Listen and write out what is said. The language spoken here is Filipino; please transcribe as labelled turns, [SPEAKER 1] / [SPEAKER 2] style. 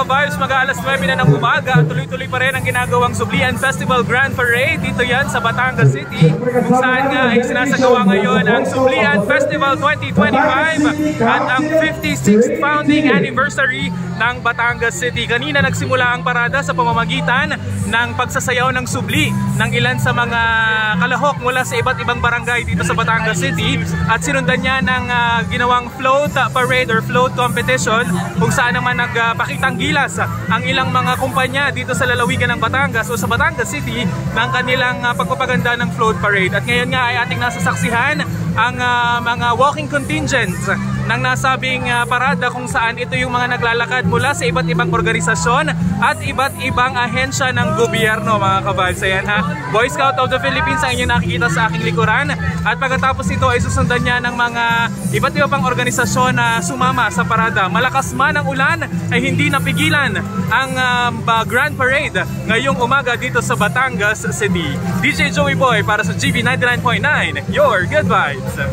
[SPEAKER 1] ka-vibes, mag-aalas 9 na ng umaga at tuloy-tuloy pa rin ang ginagawang Sublian Festival Grand Parade. Dito yan sa Batangas City, kung saan nga ay sinasagawa ngayon ang Sublian Festival 2025 at ang 56th founding anniversary ng Batangas City. Kanina nagsimula ang parada sa pamamagitan ng pagsasayaw ng subli ng ilan sa mga kalahok mula sa iba't ibang barangay dito sa Batangas City at sinundan niya ng ginawang float parade or float competition kung saan naman nagpakitang gilas ang ilang mga kumpanya dito sa lalawigan ng Batangas o sa Batangas City ng kanilang pagpapaganda ng float parade. At ngayon nga ay ating nasasaksihan ang mga walking contingents ng nasabing parada kung saan ito yung mga naglalakad mula sa iba't ibang organisasyon at iba't ibang ahensya ng gobyerno, mga ka-vibes. Ayan ha, Boy Scout of the Philippines ang inyong nakikita sa aking likuran at pagkatapos ito ay susundan niya ng mga iba't ibang organisasyon na sumama sa parada. Malakas man ang ulan ay hindi napigilan ang Grand Parade ngayong umaga dito sa Batangas City. DJ Joey Boy para sa GB 99.9, your good vibes!